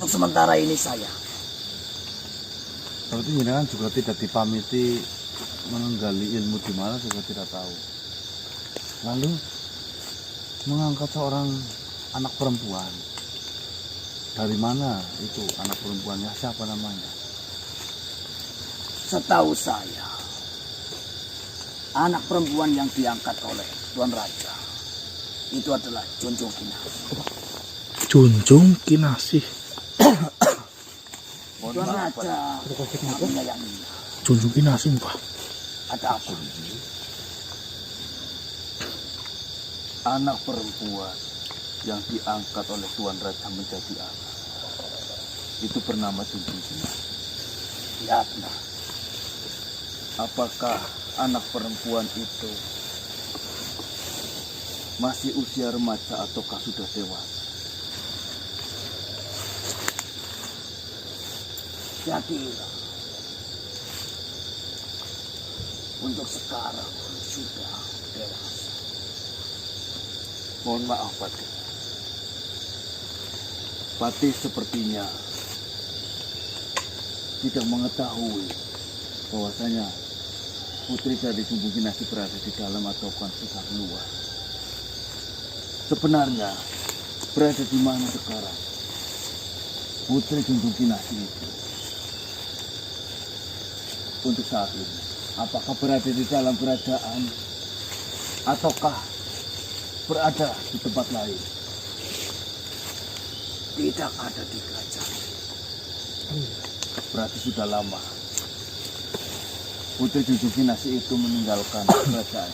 Untuk sementara ini saya. Berarti jenengan juga tidak dipamiti menggali ilmu di mana juga tidak tahu. Lalu mengangkat seorang anak perempuan. Dari mana itu anak perempuannya? Siapa namanya? Setahu saya, anak perempuan yang diangkat oleh Tuan Raja itu adalah Junjung Kinasih. Junjung Kinasih. Tuan Raja menyayanginya. Junjung Kinasih, Pak. Ada apa? Anak perempuan yang diangkat oleh Tuan Raja menjadi anak itu bernama Junjung Kinasih. Ya benar. Apakah anak perempuan itu masih usia remaja ataukah sudah dewasa? Saya kira untuk sekarang sudah dewasa. Mohon maaf, Patih. Patih sepertinya tidak mengetahui bahwasanya putri dari Junjung Kinasih berada di dalam ataupun sudah keluar. Sebenarnya berada di mana sekarang putri Junjung Kinasih itu untuk saat ini? Apakah berada di dalam kerajaan ataukah berada di tempat lain? Tidak ada di kerajaan. Berarti sudah lama putri Junjung Kinasih itu meninggalkan kerajaan.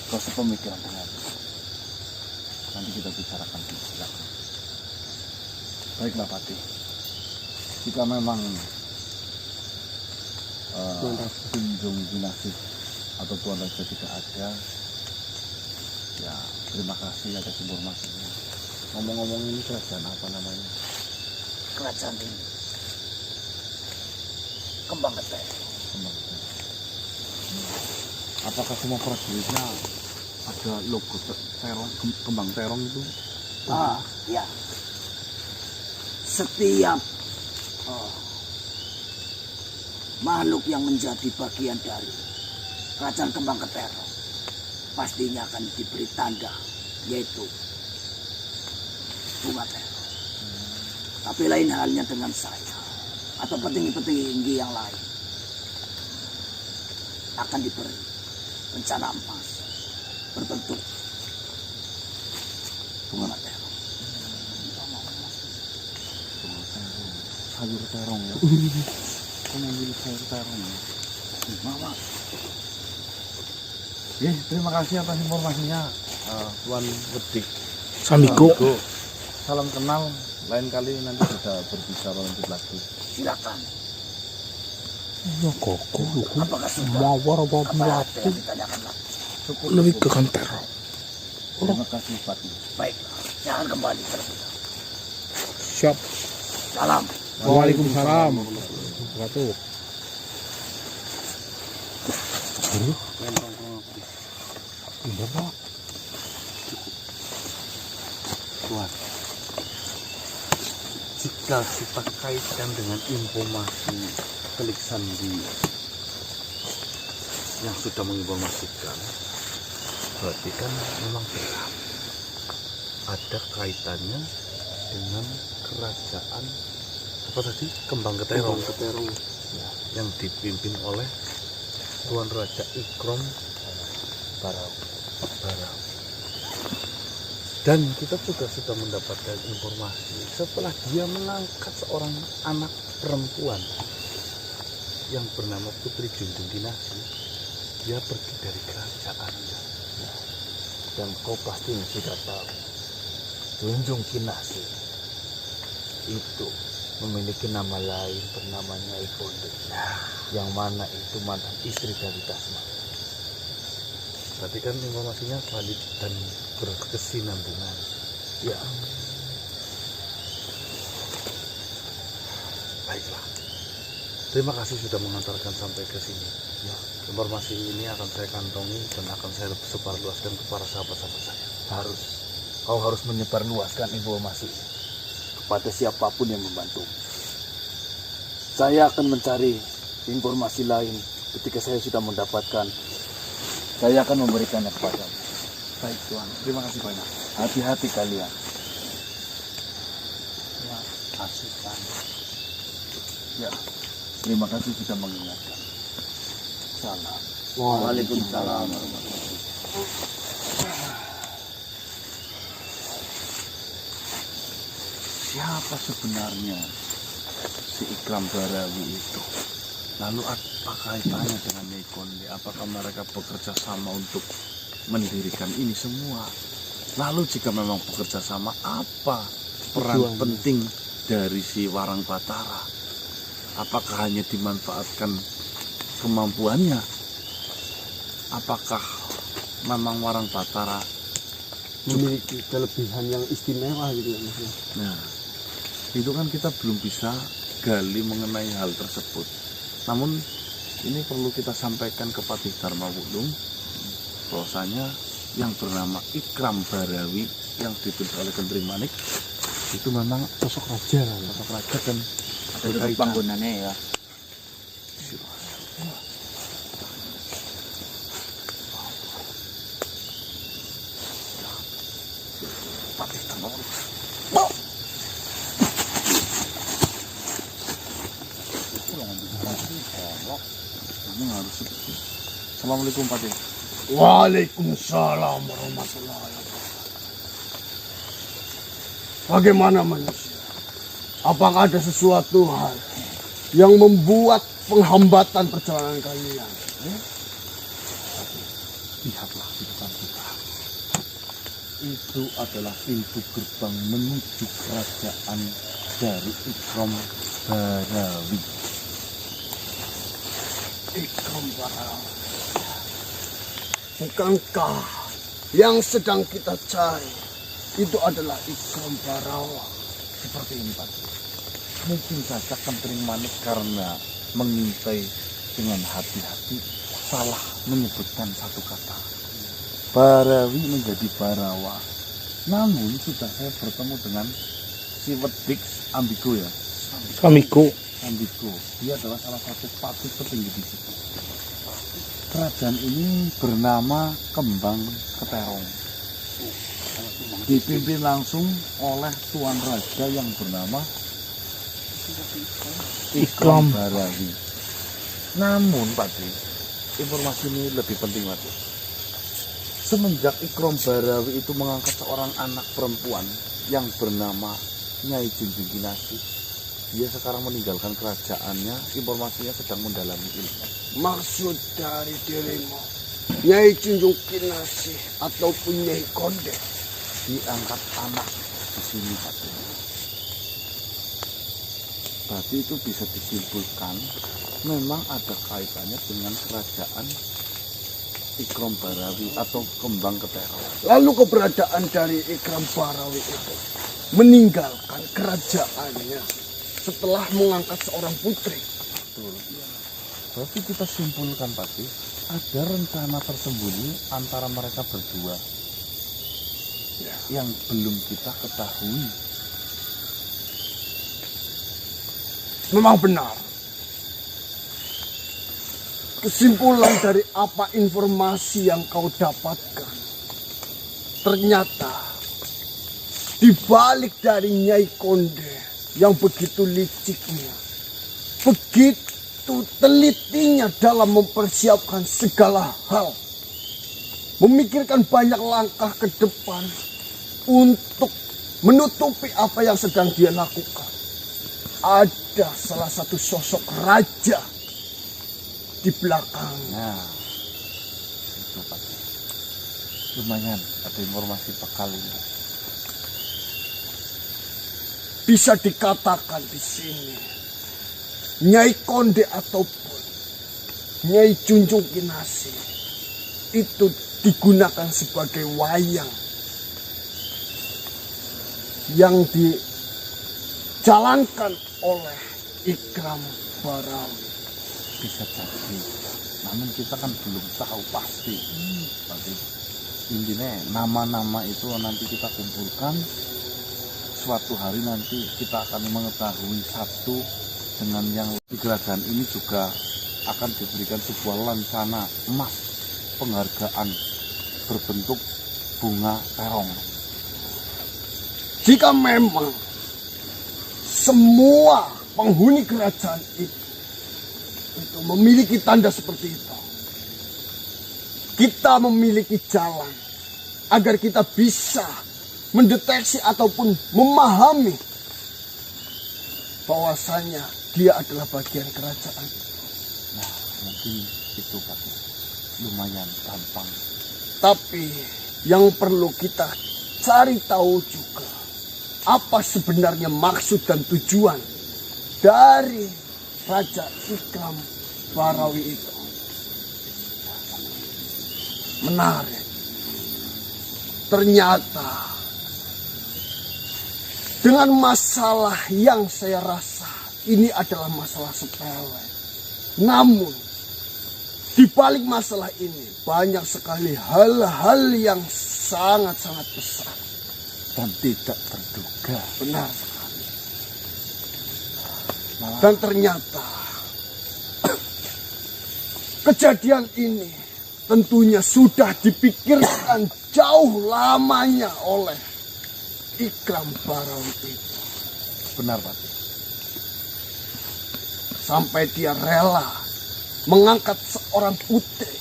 Kau sepemikiran dengan nanti kita bicarakan di belakang. Baiklah Patih, jika memang Junjung Kinasih atau Tuan Raja tidak ada, ya terima kasih atas informasinya. Ngomong-ngomong, ini kerajaan apa namanya? Kerajaan ini Kembang Ketek. Kembang Ketek. Apakah semua prajuritnya ada logo terong, kembang terong itu? Ya. Setiap makhluk yang menjadi bagian dari kerajaan Kembang Keterong pastinya akan diberi tanda, yaitu bunga terong. Tapi lain halnya dengan saya atau petinggi-petinggi yang lain akan diberi rencana emas berbentuk bunga terong. Sayur terong ya. Kau memilih sayur terong ya. Mama, Terima kasih atas informasinya, Tuan Wedik. Samiko. Salam kenal. Lain kali nanti kita berbicara lanjut lagi. silakan. Ya koko. Apakah sudah? Mawar apa Apa ada melati. yang ditanyakan lagi? Syukur. Lebih ke kan terong. Terima kasih Patih. Baiklah, jangan kembali terlebih dahulu. Siap. Salam. Waalaikumsalam. Wabarakatuh. Iya, Pak. Tuan, jika kita kaitkan dengan informasi Telik Sandi yang sudah menginformasikan, berarti kan memang benar ada kaitannya dengan kerajaan apa tadi, Kembang Keterong, ya, yang dipimpin oleh Tuan Raja Ikrom Barau. Dan kita juga sudah mendapatkan informasi setelah dia mengangkat seorang anak perempuan yang bernama Putri Junjung Kinasih, dia pergi dari kerajaannya. Dan kau pasti sudah tahu, Junjung Kinasih itu memiliki nama lain bernama Nyai Bonde, yang mana itu mantan istri dari Dasma. Berarti kan informasinya valid dan berkesinambungan. Ya. Baiklah. Terima kasih sudah mengantarkan sampai ke sini. Ya. Informasi ini akan saya kantongi dan akan saya sebarluaskan kepada sahabat-sahabat saya. Harus. kau harus menyebarluaskan informasi kepada siapapun yang membantu. Saya akan mencari informasi lain ketika saya sudah mendapatkan. Saya akan memberikannya kepadamu. Baik Tuan, terima kasih banyak. Hati-hati kalian. Ya, asukan. Ya, terima kasih sudah mengingatkan. Salam. Waalaikumsalam. Siapa sebenarnya si Ikram Barawi itu? Lalu apa kaitannya dengan Nyai Konde? Apakah mereka bekerja sama untuk mendirikan ini semua? Lalu jika memang bekerja sama, apa peran penting dari si Warang Batara? Apakah hanya dimanfaatkan kemampuannya? Apakah memang Warang Batara memiliki kelebihan yang istimewa gitu ya Mas? Nah, itu kan kita belum bisa gali mengenai hal tersebut. Namun ini perlu kita sampaikan ke Patih Dharma Wulung bahwasanya yang bernama Ikram Barawi yang ditulis oleh Kentring Manik itu memang Sosok raja. sosok raja dan Ada tutup panggonannya ya. Patih Dharma Wulung. Kamu harus seperti. Assalamualaikum Patih. Waalaikumsalam warahmatullahi wabarakatuh. Bagaimana manusia? Apakah ada sesuatu hal yang membuat penghambatan perjalanan kalian? Lihatlah di depan kita. Itu adalah pintu gerbang menuju kerajaan dari Ikram Barawi. Ikram Barawi. Bukankah yang sedang kita cari itu adalah Ikram Barawa? Seperti ini Pak. Mungkin saja Kentring Manik karena mengintai dengan hati-hati salah menyebutkan satu kata. Barawi menjadi Barawa. Namun sudah saya bertemu dengan si Wedik Ambigo ya. Kamiko. Ambigo. Dia adalah salah satu patih petinggi di situ. Kerajaan ini bernama Kembang Keterong. Dipimpin langsung oleh Tuan Raja yang bernama Ikram Barawi. Namun Pak D, informasi ini lebih penting Pak D. Semenjak Ikram Barawi itu mengangkat seorang anak perempuan yang bernama Nyai Junjung Kinasih, dia sekarang meninggalkan kerajaannya. Informasinya sedang mendalami ilmu. Maksud dari dirimu Nyai Junjung Kinasih ataupun Nyai Konde Diangkat anak di sini Pak. Berarti itu bisa disimpulkan memang ada kaitannya dengan kerajaan Ikram Barawi atau Kembang Keterong. Lalu keberadaan dari Ikram Barawi itu meninggalkan kerajaannya setelah mengangkat seorang putri. Betul. Berarti kita simpulkan Pak, ada rencana tersembunyi antara mereka berdua yang belum kita ketahui. Memang benar. Kesimpulan dari apa informasi yang kau dapatkan, ternyata di balik dari Nyai Konde yang begitu liciknya, begitu telitinya dalam mempersiapkan segala hal, memikirkan banyak langkah ke depan untuk menutupi apa yang sedang dia lakukan. Ada salah satu sosok raja di belakangnya. Nah, itu Pak. Lumayan ada informasi bekal ini. Bisa dikatakan di sini Nyai Konde ataupun Nyai Junjung Kinasih itu digunakan sebagai wayang yang dijalankan oleh Ikram Barawi. Bisa jadi, namun kita kan belum tahu pasti. Tapi intinya nama-nama itu nanti kita kumpulkan. Suatu hari nanti kita akan mengetahui satu dengan yang di gerakan ini juga akan diberikan sebuah lancana emas penghargaan berbentuk bunga terong. Jika memang semua penghuni kerajaan itu memiliki tanda seperti itu, kita memiliki jalan agar kita bisa mendeteksi ataupun memahami bahwasanya dia adalah bagian kerajaan. Nah, mungkin itu Pak, lumayan gampang. Tapi yang perlu kita cari tahu juga, apa sebenarnya maksud dan tujuan dari Raja Ikram Barawi itu. Menarik. Ternyata dengan masalah yang saya rasa ini adalah masalah sepele. Namun di balik masalah ini banyak sekali hal-hal yang sangat-sangat besar Dan tidak terduga. benar sekali. Dan ternyata kejadian ini tentunya sudah dipikirkan jauh lamanya oleh Ikram Barawi itu. Benar Pak. Sampai dia rela mengangkat seorang putri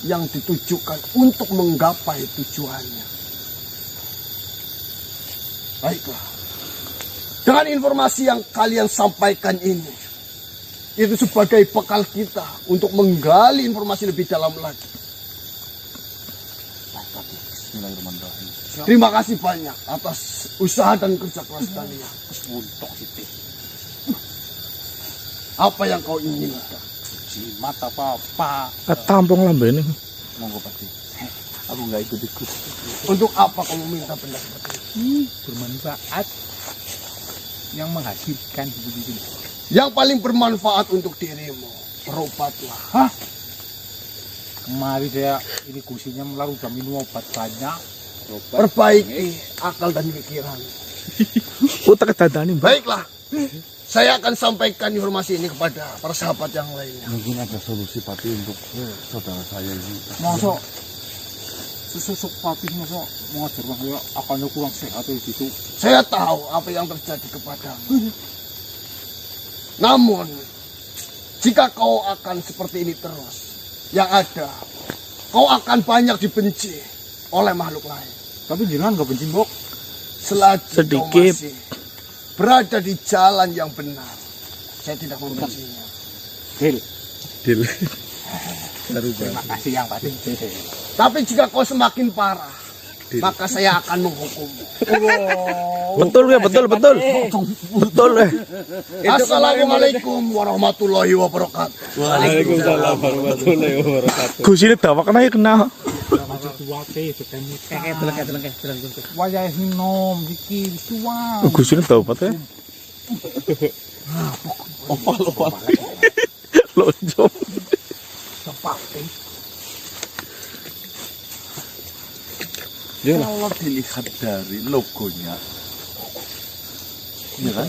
yang ditujukan untuk menggapai tujuannya. Baiklah. Dengan informasi yang kalian sampaikan ini, itu sebagai bekal kita untuk menggali informasi lebih dalam lagi. Mantap. Bismillahirrahmanirrahim. Terima kasih banyak atas usaha dan kerja keras kalian. Untuk itu. Apa yang kau inginkan? Jimat apa? Tampung lambene. Monggo Pak. Aku nggak ikut-ikut. Untuk apa kamu minta benda seperti itu? Bermanfaat yang menghasilkan begitu. Yang paling bermanfaat untuk dirimu, berobatlah. Kemarin saya ini kursinya melalui udah minum obat banyak. Perbaiki akal dan pikiran. Utak kedadani, Mbak. Baiklah, saya akan sampaikan informasi ini kepada para sahabat yang lainnya. Mungkin ada solusi Pak untuk saudara saya ini. Masa sesusuk papi masa mengajar saya akan kurang sehat itu. Saya tahu apa yang terjadi kepadamu. Namun, jika kau akan seperti ini terus, yang ada, kau akan banyak dibenci oleh makhluk lain. Tapi jangan nggak benci, Bok. Selagi kau Sedikit. masih berada di jalan yang benar, saya tidak membencinya. Deal. Terima kasih yang pasti. Tapi jika kau semakin parah, maka saya akan menghukummu. Betul ya, betul. Betul ya. Assalamualaikum warahmatullahi wabarakatuh. Waalaikumsalam warahmatullahi wabarakatuh. Gus ini dawak kena ya kena. Wajah nom dikit suang. Gus ini dawak ya. Opal. Lonjong. Kalau dilihat dari logonya, ya kan,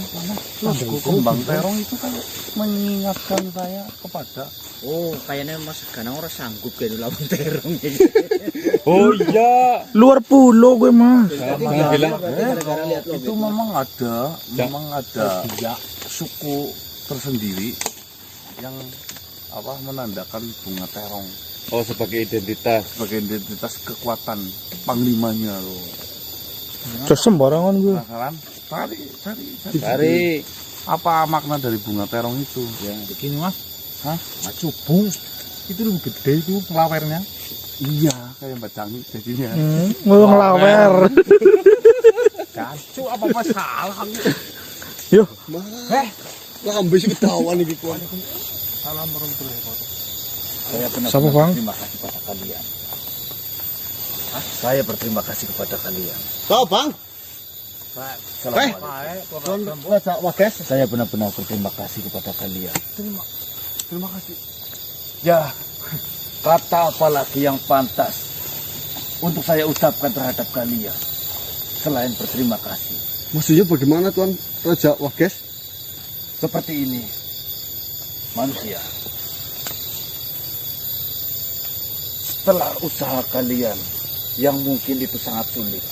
logo kembang terong itu kan mengingatkan saya kepada. Oh, kayaknya Mas Ganang orang sanggup kayak lawan terong. Oh iya, luar pulau gue mah. Jangan bilang gara-gara lihat logo. Itu memang ada suku tersendiri yang menandakan bunga terong. Oh, sebagai identitas. Sebagai identitas kekuatan panglimanya loh. Terus sembarangan gue. Penasaran? Cari. Apa makna dari bunga terong itu? Ya, begini Mas. Hah? Macubung. Itu lebih gede itu lawernya. Iya, kayak Mbak Cangi jadinya. Ngelawer. Gancu apa masalah? Yo. Lambe sih ketahuan iki kuwi. Salam warahmatullahi wabarakatuh. Saya Siapa, Bang? berterima kasih kepada kalian. Saya berterima kasih kepada kalian. Kau, Bang? Assalamualaikum. Saya benar-benar berterima kasih kepada kalian. Terima kasih. Ya, Kata apalagi yang pantas untuk saya ucapkan terhadap kalian selain berterima kasih? Maksudnya bagaimana Tuan Raja Wages? Seperti ini, manusia. Setelah usaha kalian yang mungkin itu sangat sulit,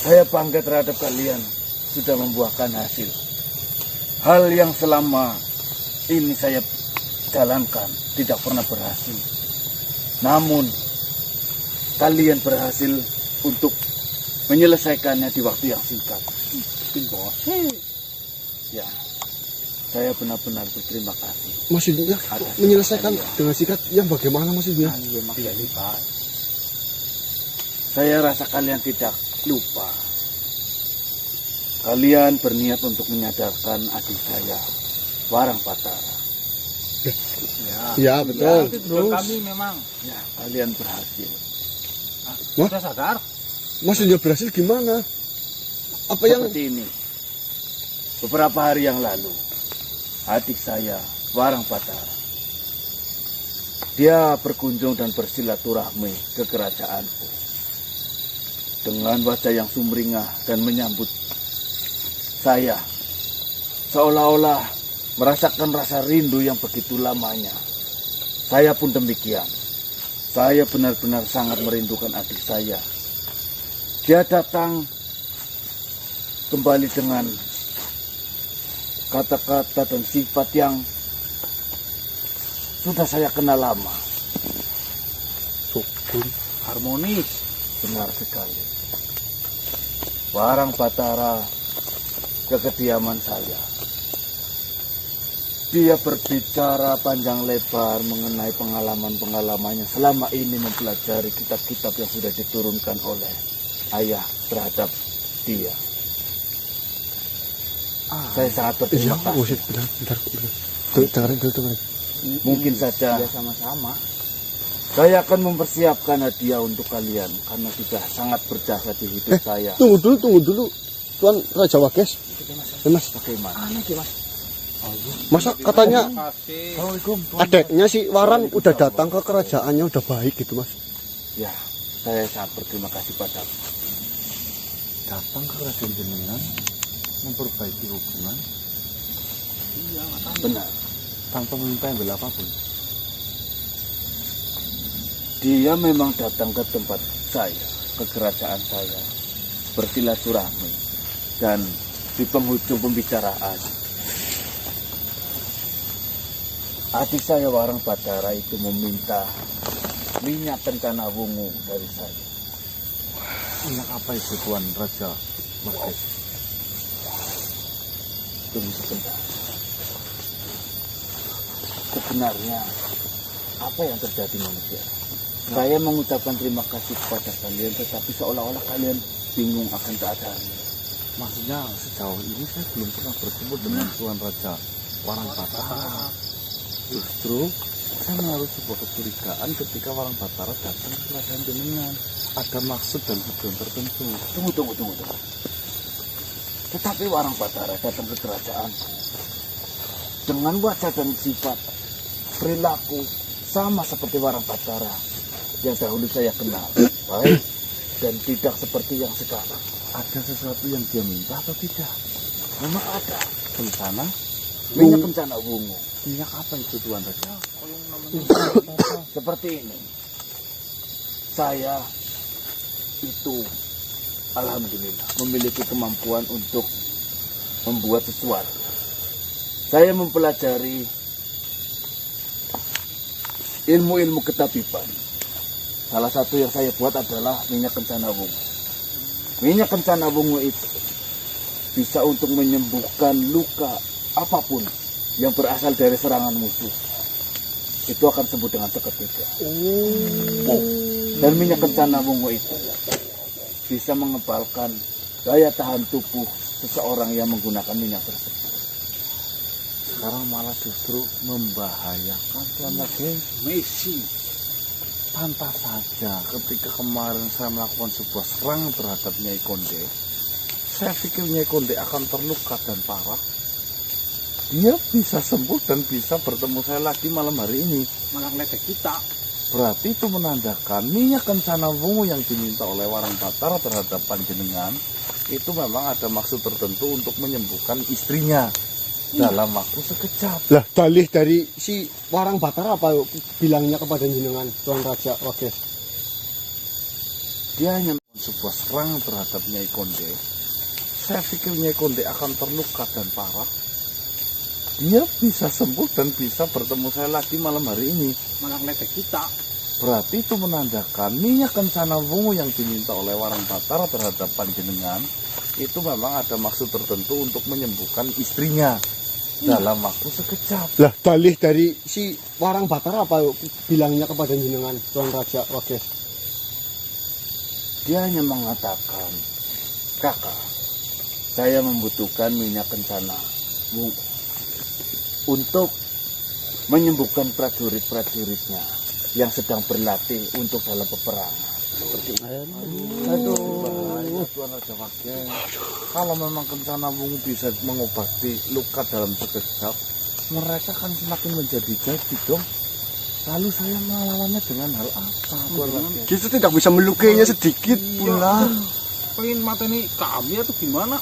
saya bangga terhadap kalian sudah membuahkan hasil. Hal yang selama ini saya jalankan tidak pernah berhasil. Namun kalian berhasil untuk menyelesaikannya di waktu yang singkat. Ya, saya benar-benar berterima kasih. Maksudnya menyelesaikan dengan sikat yang bagaimana maksudnya? Saya rasa kalian tidak lupa. Kalian berniat untuk menyadarkan adik saya, Warang Patara. Ya betul. Betul kami memang. Ya, kalian berhasil. Wah? Kita sadar. Maksudnya berhasil gimana? Apa yang Seperti ini. Beberapa hari yang lalu, adik saya, Warang Patara, dia berkunjung dan bersilaturahmi ke kerajaanku. Dengan wajah yang sumringah dan menyambut saya, seolah-olah merasakan rasa rindu yang begitu lamanya. Saya pun demikian. Saya benar-benar sangat merindukan adik saya. Dia datang kembali dengan kata-kata dan sifat yang sudah saya kenal lama. sukun? Harmonis, benar sekali. Warang Patara ke kediaman saya. Dia berbicara panjang lebar mengenai pengalaman-pengalamannya selama ini mempelajari kitab-kitab yang sudah diturunkan oleh ayah terhadap dia. Saya sangat Iya, berterima kasih. bentar. Dengerin dulu. Mungkin saja Ya sama-sama. saya akan mempersiapkan hadiah untuk kalian karena sudah sangat berjasa di hidup saya. Tunggu dulu. Tuan Raja Wages. Mas, Bagaimana? Aneh ki Mas. masa katanya Kasih. adeknya si Warang udah datang ke kerajaannya udah baik gitu Mas? Ya, saya sangat berterima kasih padamu. Datang ke kerajaan jenengan memperbaiki hubungan Benar. tanpa meminta embel apapun. Dia memang datang ke tempat saya, ke kerajaan saya, bersilaturahmi, dan di penghujung pembicaraan, adik saya Warang Patara itu meminta minyak kencana wungu dari saya. Minyak apa itu Tuan Raja Wages? Tunggu sebentar. Sebenarnya apa yang terjadi manusia? Saya mengucapkan terima kasih kepada kalian, tetapi seolah-olah kalian bingung akan keadaannya. Maksudnya sejauh ini saya belum pernah bertemu dengan Tuan Raja Warang Patara. Justru saya menaruh sebuah kecurigaan ketika Warang Patara datang ke kerajaan jenengan. Ada maksud dan tujuan tertentu. Tunggu. Tetapi Warang Patara datang ke kerajaanku dengan wajah dan sifat perilaku sama seperti Warang Patara yang dahulu saya kenal, baik dan tidak seperti yang sekarang. Ada sesuatu yang dia minta atau tidak? Memang ada Kencana? minyak kencana wungu. Minyak apa itu Tuan Raja? Seperti ini. Saya itu alhamdulillah memiliki kemampuan untuk membuat sesuatu. Saya mempelajari ilmu-ilmu ketabiban. Salah satu yang saya buat adalah minyak kencana wungu. Minyak kencana wungu itu bisa untuk menyembuhkan luka apapun yang berasal dari serangan musuh. Itu akan sembuh dengan seketika. Dan minyak kencana wungu itu bisa mengebalkan daya tahan tubuh seseorang yang menggunakan minyak tersebut. Sekarang malah justru membahayakan Tuan Raja. Messi. Pantas saja ketika kemarin saya melakukan sebuah serangan terhadap Nyai Konde, saya pikir Nyai Konde akan terluka dan parah. dia bisa sembuh dan bisa bertemu saya lagi malam hari ini. Malah ngeledek kita. Berarti itu menandakan minyak kencana wungu yang diminta oleh Warang Batara terhadap panjenengan itu memang ada maksud tertentu untuk menyembuhkan istrinya dalam waktu sekejap. Lah dalih dari si Warang Batara apa bilangnya kepada jenengan Tuan Raja Wages? Dia hanya sebuah serangan terhadap Nyai Konde. Saya pikir Nyai Konde akan terluka dan parah. Dia bisa sembuh dan bisa bertemu saya lagi malam hari ini. Malah ngeledek kita. Berarti itu menandakan minyak kencana wungu yang diminta oleh Warang Batara terhadap panjenengan itu memang ada maksud tertentu untuk menyembuhkan istrinya dalam waktu sekejap. Lah dalih dari si Warang Batara apa bilangnya kepada jenengan Tuan Raja Wages? Dia hanya mengatakan, kakak, saya membutuhkan minyak kencana wungu untuk menyembuhkan prajurit-prajuritnya yang sedang berlatih untuk dalam peperangan. Seperti itu. Aduh, Tuan Raja Wages. Kalau memang kencana wungu bisa mengobati luka dalam sekejap, mereka kan semakin menjadi-jadi dong. Lalu saya melawannya dengan hal apa, Tuan Wages? Kita tidak bisa melukainya sedikit pula. Pengen mata nih kami atau gimana?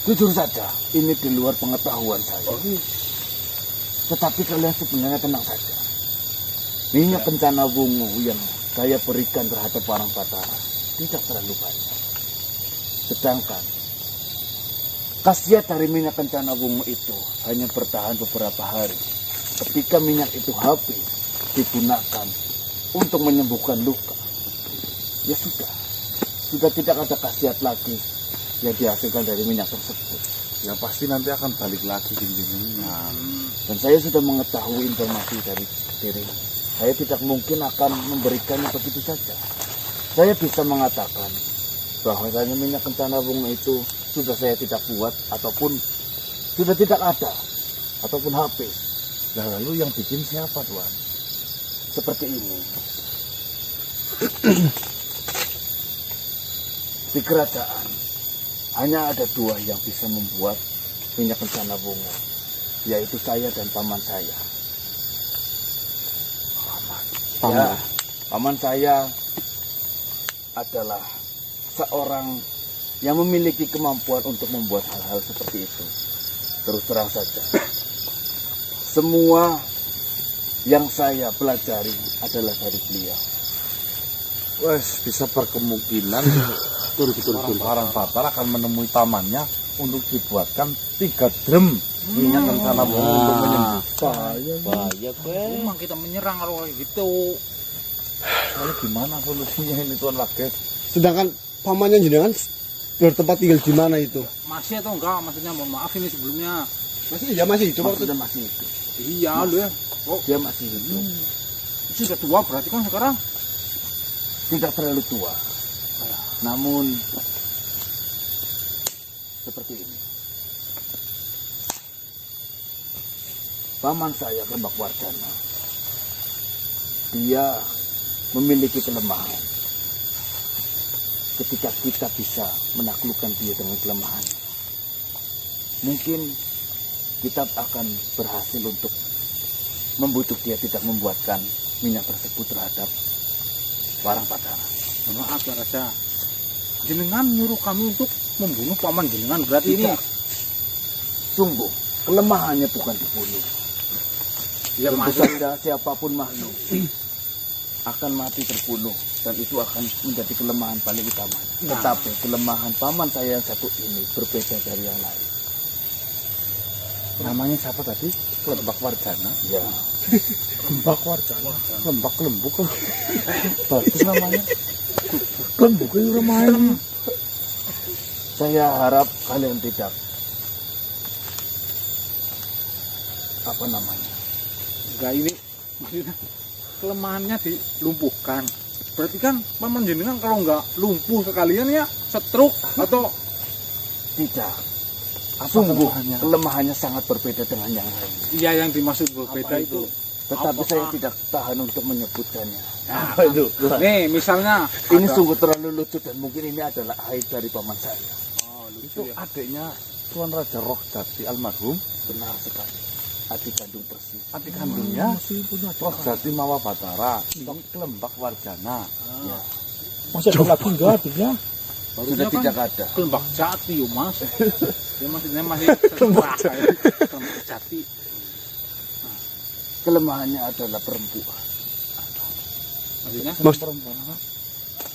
Jujur saja, ini di luar pengetahuan saya. Tetapi kalian sebenarnya tenang saja. Minyak kencana wungu yang saya berikan terhadap Warang Batara tidak terlalu banyak. Sedangkan khasiat dari minyak kencana wungu itu hanya bertahan beberapa hari. Ketika minyak itu habis digunakan untuk menyembuhkan luka, ya sudah tidak ada khasiat lagi yang dihasilkan dari minyak tersebut. Ya pasti nanti akan balik lagi jenengan. Dan saya sudah mengetahui informasi dari diri. Saya tidak mungkin akan memberikannya begitu saja. Saya bisa mengatakan bahwasanya minyak kencana wungu itu sudah saya tidak buat ataupun sudah tidak ada ataupun habis. Nah, lalu yang bikin siapa, Tuan? Seperti ini. Di kerajaan hanya ada dua yang bisa membuat minyak kencana wungu, yaitu saya dan paman saya. Ya, paman saya adalah seorang yang memiliki kemampuan untuk membuat hal-hal seperti itu. Terus terang saja, semua yang saya pelajari adalah dari beliau. Wes, bisa berkemungkinan Warang Batara akan menemui pamannya untuk dibuatkan 3 drum minyak kencana wungu untuk menyembuhkan. Bahaya, Memang kita menyerang kalau kayak gitu. Lalu gimana solusinya ini, Tuan Wages? Sedangkan pamannya jenengan bertempat tinggal di mana itu? Masih atau enggak? Maksudnya mohon maaf ini sebelumnya. Masih ya masih hidup waktu Maksudnya masih hidup. Iya lu ya. Oh, Dia masih hidup. sudah tua berarti kan sekarang. Tidak terlalu tua. Namun seperti ini. Paman saya Lembak Wardana. Dia memiliki kelemahan. Ketika kita bisa menaklukkan dia dengan kelemahan, mungkin kita akan berhasil untuk membujuk dia tidak membuatkan minyak tersebut terhadap Warang Batara. Maaf ya Raja. Jenengan nyuruh kami untuk membunuh paman jenengan berarti ini. Tidak. Sungguh, kelemahannya bukan dibunuh. Ya Tentu masuk. saja siapapun makhluk akan mati terbunuh dan itu akan menjadi kelemahan paling utama. Tetapi kelemahan paman saya yang satu ini berbeda dari yang lain. Namanya siapa tadi? Lembak Wardana. Ya, Lembak Wardana. Lembak lembuk. Bagus namanya. Lembuk itu main. saya harap kalian tidak apa namanya. Enggak ini maksudnya kelemahannya dilumpuhkan. Berarti kan paman jenengan kalau enggak lumpuh sekalian ya stroke atau Tidak. Apa Sungguh kelemahannya? kelemahannya sangat berbeda dengan yang lain. iya yang dimaksud berbeda itu. Tetapi Apakah- saya tidak tahan untuk menyebutkannya. Nah, Itu. nih misalnya Ini ada- sungguh terlalu lucu dan mungkin ini adalah aib dari paman saya. Oh, lucu Itu ya. adiknya Tuan Raja Roh Jati almarhum? Benar sekali. Adik kandung persis. Adik kandungnya Roh Jati Mawa Batara, Kelembak Warjana. Ya. Masih ada lagi enggak adiknya? Sudah tidak ada. Kelembak Jati yo Mas. Ya maksudnya masih Kelembak Jati. Kelemahannya adalah perempuan. Maksudnya Perempuan apa?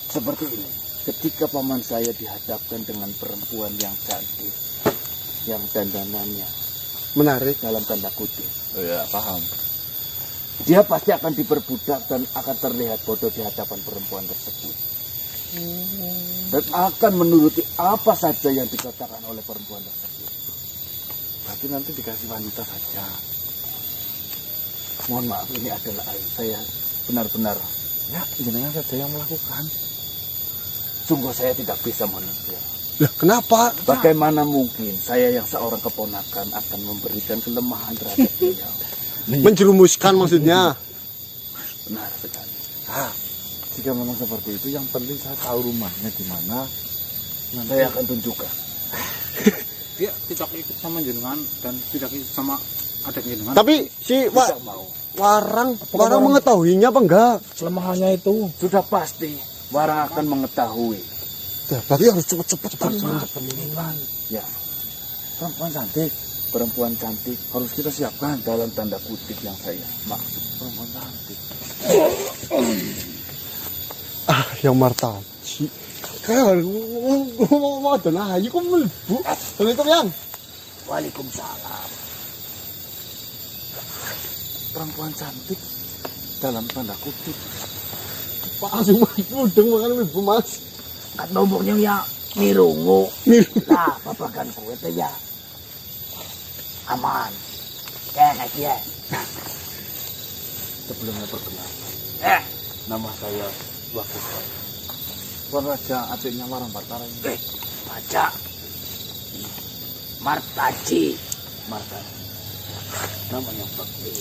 Seperti ini. Ketika paman saya dihadapkan dengan perempuan yang cantik, yang dandanannya Menarik. dalam tanda kutip, Oh ya, paham. dia pasti akan diperbudak dan akan terlihat bodoh di hadapan perempuan tersebut. Dan akan menuruti apa saja yang dikatakan oleh perempuan tersebut. Berarti nanti dikasih wanita saja. Mohon maaf, ini adalah aib saya benar-benar. Ya, jenengan saja yang melakukan. Sungguh saya tidak bisa menentukan. Lah kenapa? Bagaimana mungkin saya yang seorang keponakan akan memberikan kelemahan terhadap beliau? Menjerumuskan maksudnya. Benar sekali. Jika memang seperti itu, yang penting saya tahu rumahnya di mana. Saya akan tunjukkan. dia tidak ikut sama jenengan dan tidak ikut sama adik jenengan. Tapi si Tidak mau. Warang mengetahuinya apa enggak? kelemahannya itu Sudah pasti Warang akan mengetahui. Ya, berarti harus cepet-cepet. Ya, Perempuan cantik perempuan cantik harus kita siapkan. dalam tanda kutip yang saya maksud. Perempuan cantik. Yang martaji. Kayak mau ada ayu kok mlebu. Assalamualaikum yang. Waalaikumsalam. Perempuan cantik dalam tanda kutip. Pak langsung mudeng makan mlebu Mas. Kat nomornya ya nirungu. Lah, babakan kue teh ya. Aman. Kayak ya. Sebelumnya perkenalkan, Nama saya Wakil Tuan Raja adiknya Warang Batara ini. baca Martaji. Martaji. Namanya Bakti.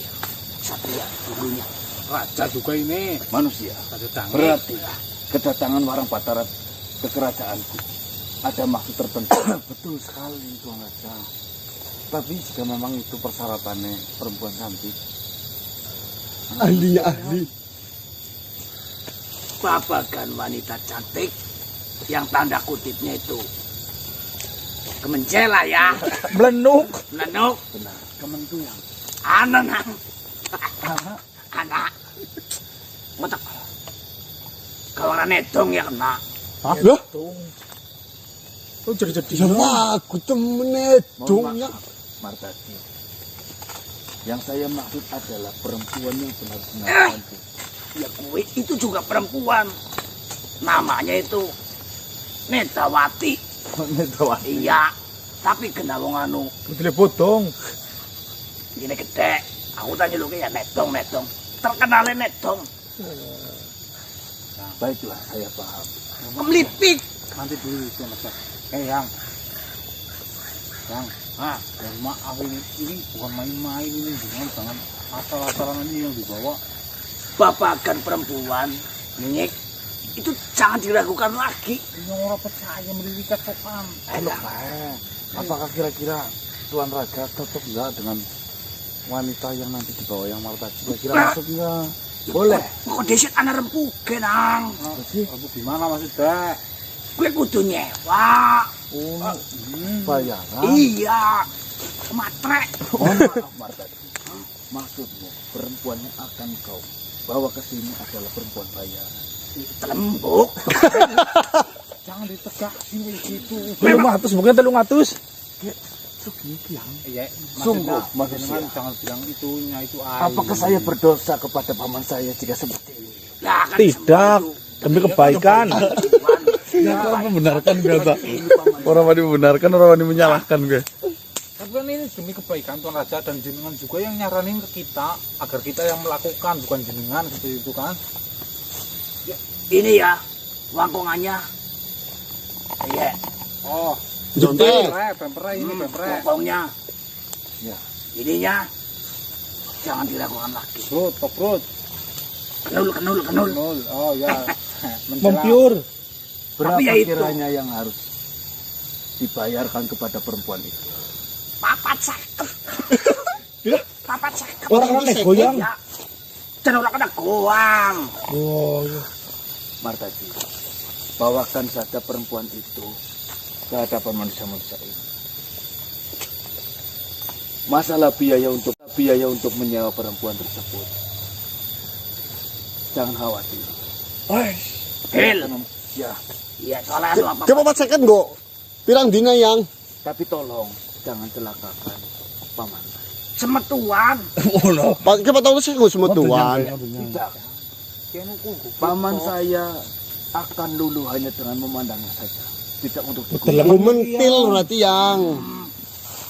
Satria dulunya. raja juga ini. Manusia. Raja Dangi. Berarti kedatangan Warang Batara ke kerajaanku ada maksud tertentu. Betul sekali Tuan Raja. Tapi jika memang itu persyaratannya perempuan cantik, Ahlinya ahli. Babakan wanita cantik yang tanda kutipnya itu kemencela ya. Melenuk. Lenuk. benar. Kementuan. Anak. Anak Anak. Ngotak. Kalau orang nedong ya kena. Loh, Oh jadi ya aku temen dongnya. Martati. Yang saya maksud adalah perempuan yang benar-benar cantik. Ya gue itu juga perempuan. Namanya itu Nedawati. Nedawati. Iya. Tapi kena wong anu. Bedile bodong. Gini gede. Aku tanya lu ya nedong. Terkenalnya nedong. Baiklah, saya paham. Melipik. Nanti dulu Tuan Raja. Yang, maaf ini bukan main-main ini, jangan asal-asalan ini yang dibawa. Babakan perempuan, Nyik, itu jangan diragukan lagi. Ini orang percaya melirikat sopan. Apakah kira-kira Tuan Raja cocok enggak dengan wanita yang nanti dibawa yang Martaji? Kira-kira masuk enggak? Boleh. Kok desit anak rempuke nang. Kamu gimana maksudnya? Gue kudu nyewa. Bayaran. Iya. Matre. Mohon maaf Martaji. Maksudmu perempuan yang akan kau bawa ke sini adalah perempuan bayaran. Telembuk. Jangan ditegasin kayak gitu. 300 mungkin 300. Iya, Sungguh, maksudnya manusia. jangan bilang itunya itu air. Apakah saya berdosa kepada paman saya jika seperti ini? Lah, kan Tidak, demi kebaikan. Ya, Membenarkan gue tak. Orang wani membenarkan, orang wani menyalahkan gue. Tapi kan ini demi kebaikan Tuan Raja dan jenengan juga yang nyaranin ke kita agar kita yang melakukan, bukan jenengan seperti itu kan. ini ya, wangkongannya. Iya. Oh, Jontel. pemperai ini pemperai. Wangkongnya. Ya. Ininya jangan dilakukan lagi. Perut, top perut. Kenul. Nol. Oh ya. Mempiur. Berapa Tapi ya itu. kiranya yang harus dibayarkan kepada perempuan itu. Papat sakit. Papat sakit. Orang goyang. Jangan orang kena goang. Oh, iya. Martadi, bawakan saja perempuan itu ke hadapan manusia-manusia ini. Masalah biaya untuk menyewa perempuan tersebut, jangan khawatir. Hil. Ya, Iya, soalnya anu apa? Coba pacakan kok. Pirang dina yang tapi tolong jangan celakakan paman. Semetuan. Oh, no. Coba tahu sih gue semetuan. Tidak. Paman saya akan luluh hanya dengan memandangnya saja, tidak untuk Gue mentil berarti yang.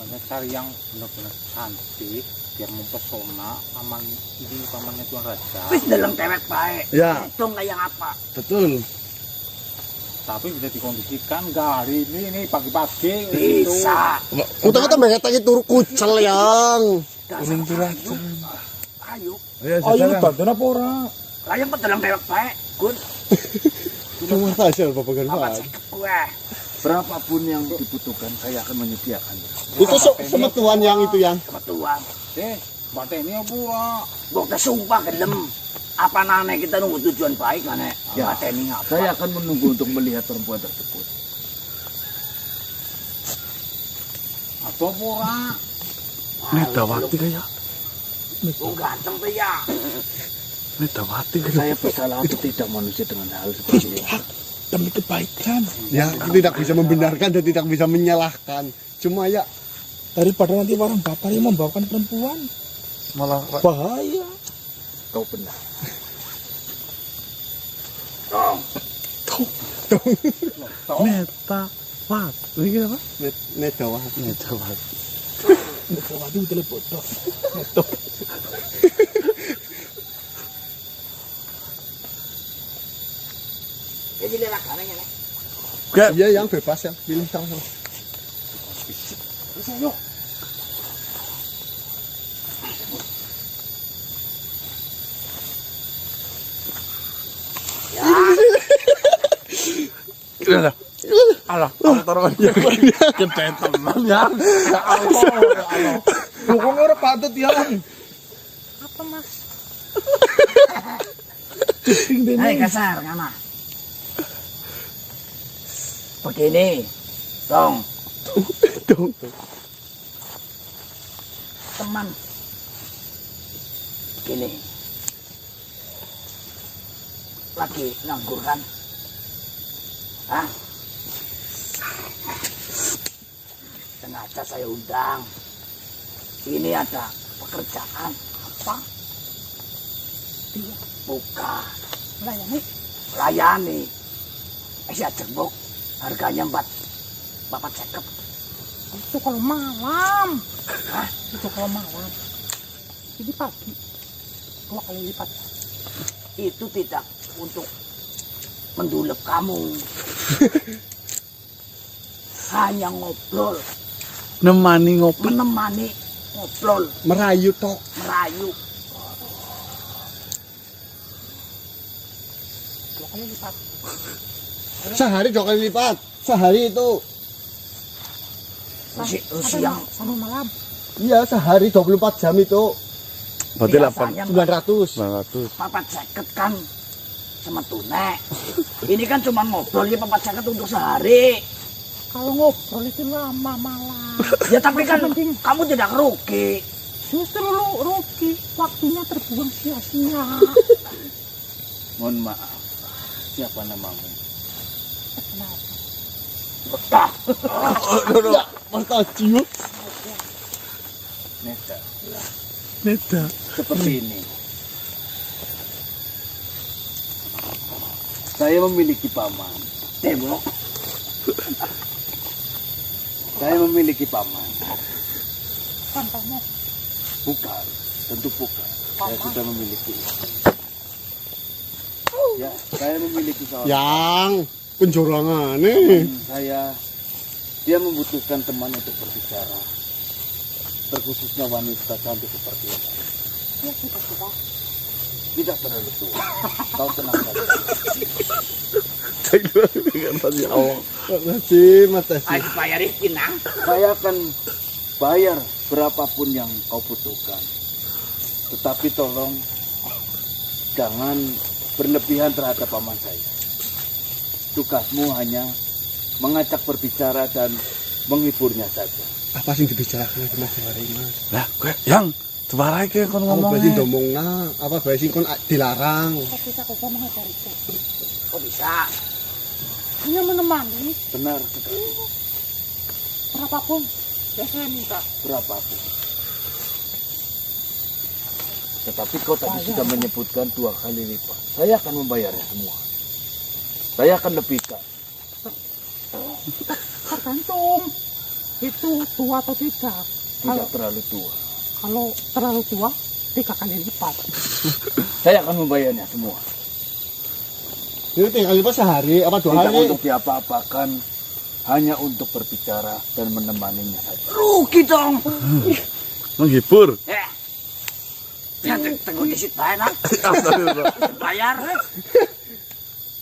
Banyak cari yang benar-benar cantik biar mempesona aman ini pamannya tuan raja. Wis dalam tewek baik. Ya. Dong yang apa? Betul. Tapi bisa dikondisikan nggak hari ini pagi-pagi Bisa. Kita mereka tadi turu kucel yang. Dasar ayu. Ayo. Ayo bantuan apa ora? Layang pun dalam tewek baik. Gun. Cuma saja bapak Papat Ganfar. sakit gue. berapapun yang dibutuhkan saya akan menyediakannya. Itu semetuan yang itu yang. Semetuan. Mbak ini apa ora? Bok sumpah gelem. Apa nane kita nunggu tujuan baik nane. Ya, Mbak Teni ngapa? saya akan menunggu untuk melihat perempuan tersebut. Atau apa ora? Medawati kayak. Oh ganteng tuh ya. Medawati Saya bersalah atau tidak manusia dengan hal seperti ini. demi kebaikan. Ya, kita tidak bisa membenarkan dan tidak bisa menyalahkan. Cuma ya Daripada nanti orang bapak yang membawakan perempuan, malah bahaya. Kau benar. Medawat. Ini apa? Medawati. Medawati. Medawati udah bodoh. Jadi lelak anehnya nih. Iya yang bebas ya, pilih sama-sama. Bisa yuk. Gimana? Alah, taruhan ya. Kita teman ya. Ya Allah. Pokoknya udah patut ya. Apa mas? Ciping deh. Hai kasar ngana. Begini, dong. Teman. Begini. Lagi nganggur kan? Hah? Sengaja saya undang. Ini ada pekerjaan apa? Dia buka. Melayani. Melayani. Saya jenguk. Harganya 450. Itu kalau malam. Hah? Itu kalau malam. Ini pagi. 2 kali lipat. Itu tidak untuk mendulep kamu. Hanya ngobrol. Nemani ngopi. Menemani ngobrol. Merayu tok. Merayu. 2 kali lipat. Sehari 2 kali lipat. Sehari itu. Siang sama malam. Iya, sehari 24 jam itu. Berarti Biasanya 900. 900. papat seket kan sama tunek. Ini kan cuma ngobrol ya papat seket untuk sehari. Kalau ngobrol itu lama malam. Ya tapi kan kamu tidak rugi. Justru lu rugi. Waktunya terbuang sia-sia. Mohon maaf. Siapa namamu? Betah. Ya, Martaju. Neta. Neda. Seperti ini. Saya memiliki paman. Tembok. Saya memiliki paman. Pantamu. Bukan. Tentu bukan. Saya sudah memiliki. Ya, saya memiliki seorang Yang penjorangan nih. teman saya. Dia membutuhkan teman untuk berbicara. Terkhususnya wanita cantik seperti ini. Ya sudah sudah. Tidak terlalu tua. Kau tenang saja. Makasih, makasih. Ayo bayarin nah. Saya akan bayar berapapun yang kau butuhkan. Tetapi tolong jangan berlebihan terhadap paman saya. Tugasmu hanya mengajak berbicara dan menghiburnya saja. Apa sih dibicarakan lagi Mas Diwarai Mas? Lah, gue yang sebarai ke kon Apa ngomong. sih domongna? Apa sih kon dilarang? Kok bisa? Hanya menemani Benar sekali. berapapun. Ya saya minta. Berapapun. Tetapi kau tadi sudah menyebutkan 2 kali lipat. Saya akan membayarnya semua. Saya akan lebihkan. Tergantung itu tua atau tidak. Tidak terlalu tua. Kalau terlalu tua 3 kali lipat. Saya akan membayarnya semua. Ini tinggal lipat sehari apa 2 Tidak hari? untuk diapa-apakan, hanya untuk berbicara dan menemaninya saja. Rugi dong. Menghibur. Ya, tengok di situ bayar. Bayar.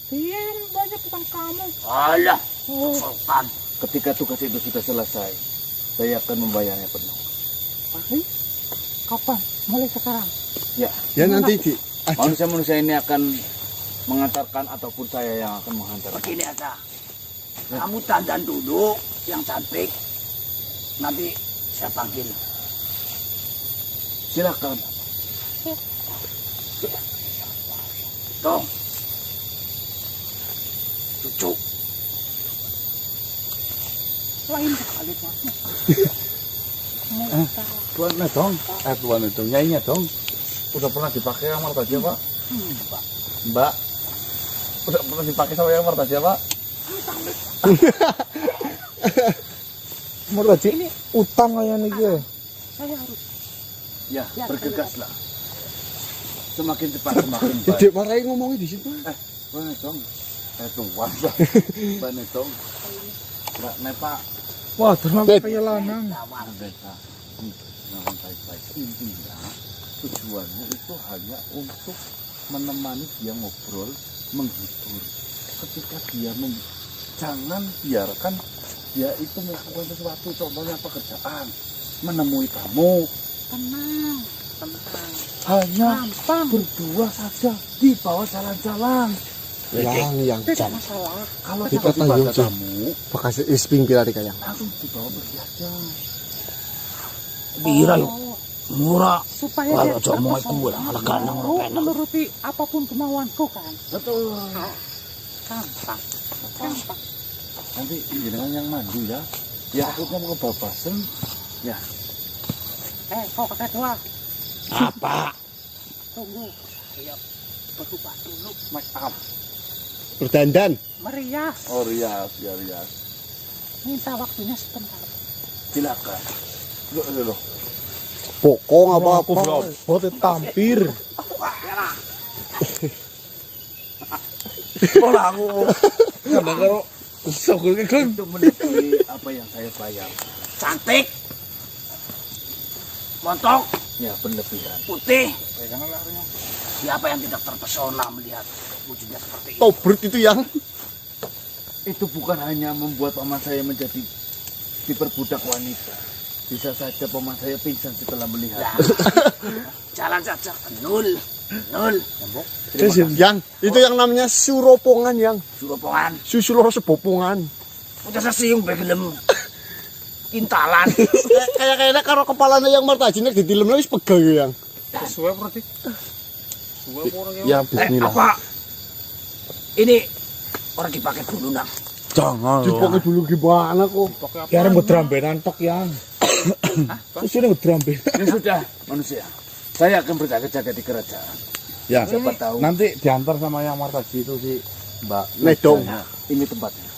Din, banyak utang kamu. Alah, sopan. Ketika tugas itu sudah selesai, saya akan membayarnya penuh. Kapan? Mulai sekarang. Ya, Ya nanti di manusia-manusia ini akan mengantarkan ataupun saya yang akan menghantarkan. Begini aja. Kamu dandan dulu yang cantik. Nanti saya panggil. Silakan. Dong. Cucu. Lain sekali masnya. Tuannya dong. Tuannya dong. Nyainya dong. Udah pernah dipakai kamar tadi Pak? Mbak. Udah pernah dipakai sama yang kamar tadi Pak? Kamar tadi ini utang kayak nih gue. Saya harus. Ya, bergegaslah. Semakin cepat semakin baik. Dek Marai ngomongnya di situ. Mana dong? Tuan. Mana dong? Enggak, Pak. Wah, terlalu Bet. kayak lanang. Desa. Jangan baik-baik. Intinya tujuanmu itu hanya untuk menemani dia ngobrol, menghibur. Ketika dia jangan biarkan dia itu melakukan sesuatu, contohnya pekerjaan, menemui tamu. Tenang. Hanya Gampang. berdua saja di bawah jalan-jalan. Yang Tidak jam. masalah. Kalau Kita tiba-tiba tanggung ada jawab. tamu, Bekas isping pilari kayang. langsung dibawa pergi aja. Bira yuk. Murah. Supaya Kalau dia cowok mau terpesona. ikut, malah ganang, Mau enak. menuruti apapun kemauanku kan. Betul. Gampang. Nanti jenengan yang mandu ya. Ya aku mau ke Babasen. Ya. Kau kakak tua. Apa? Tunggu. Ayo, berubah dulu. Make up. Berdandan. Merias. Oh rias, ya rias. Minta waktunya sebentar. Silakan. Loh. Pokong apa-apa. Bote tampir. Pola aku. Kadang kalau sogolnya kan. Itu menutupi apa yang saya bayar. Cantik. Montok. Ya berlebihan. Putih. Siapa yang tidak terpesona melihat wujudnya seperti itu? Tobrut itu yang. Itu bukan hanya membuat paman saya menjadi diperbudak wanita. Bisa saja paman saya pingsan setelah melihat. Nah, jalan saja. Nul. Yang itu yang namanya suropongan yang. Suropongan. Susu loro sebopongan. Udah sesiung begelem. Kintalan. Kayak karo kepalanya yang martajine ditilem wis pegel yang. Sesuai berarti. Sesuai orangnya. Ya bismillah. Apa? Ini orang dipakai dulu nang. Jangan loh. Dipakai dulu gimana kok? Biar ngedrambenan tok yang. Susunya ngedramben. Ya sudah manusia. Saya akan berjaga-jaga di kerajaan. Ya, Siapa tahu. nanti diantar sama yang martaji itu si Mbak. Nedong. Nah, ini tempatnya.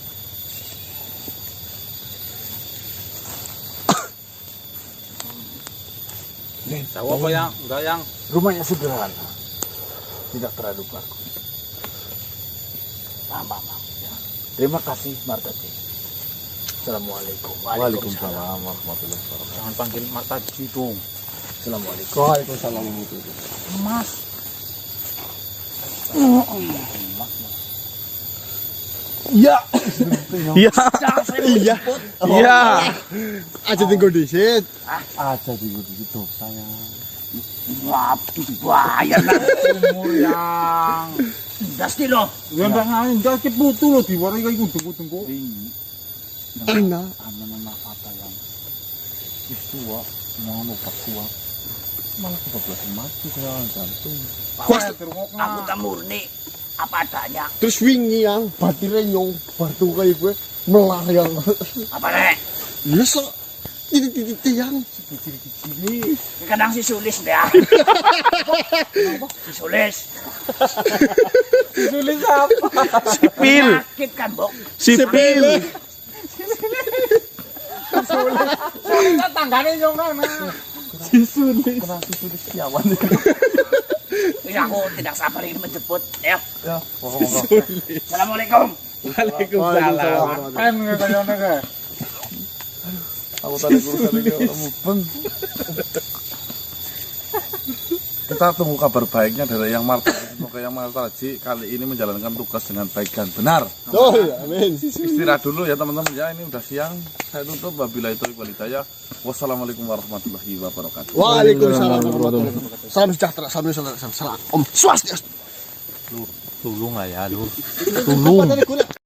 Tahu apa yang? Enggak yang. Rumahnya sederhana. Tidak terlalu bagus. Mama. Ya. Terima kasih Martaji. Assalamualaikum. Waalaikumsalam warahmatullahi wabarakatuh. Jangan panggil Mataji dong. Assalamualaikum. Waalaikumsalam warahmatullahi wabarakatuh. Mas, Ya, Iya. Jangan saya mau Iya. jemput. Iya. aja tinggal disit. Aja di situ sayang. Wah, bayar lah. Umur yang Dasti loh. ya ndak ngain ndak ki putu lho diwarai kayak kudung-kudung kok. Ini Enak. anak-anak kata yang wis tua mau obat kuat. Malah kebablasan mati kena jantung. Wah, terungokna. Aku tak murni apa adanya. Terus wingi yang batire nyong batu kayak gue melayang. Apa nek? Ya so, titik-titik yang Kadang si Sulis deh. Si Sulis. Sulit apa? Sipil. Sakit kan, Bok? Sipil. Soalnya tanggane nyong nang. Kena susu Setiawan. Ya, aku tidak sabar ingin menjemput. Ayo. Ya, pokok-pokok. Assalamualaikum. Waalaikumsalam. Kan kaya ngene kae. Aku tadi urusan ini mubeng. Kita tunggu kabar baiknya dari Yang Marta. Semoga Yang Marta Haji kali ini menjalankan tugas dengan baik dan benar. Oh, amin. Istirahat dulu ya teman-teman ya, ini udah siang. Saya tutup. Wabillahi taufiq wal hidayah. Wassalamualaikum warahmatullahi wabarakatuh. Waalaikumsalam warahmatullahi wabarakatuh. Salam sejahtera, salam Om Swastiastu. Tulung lah ya lu. Apa tadi gue?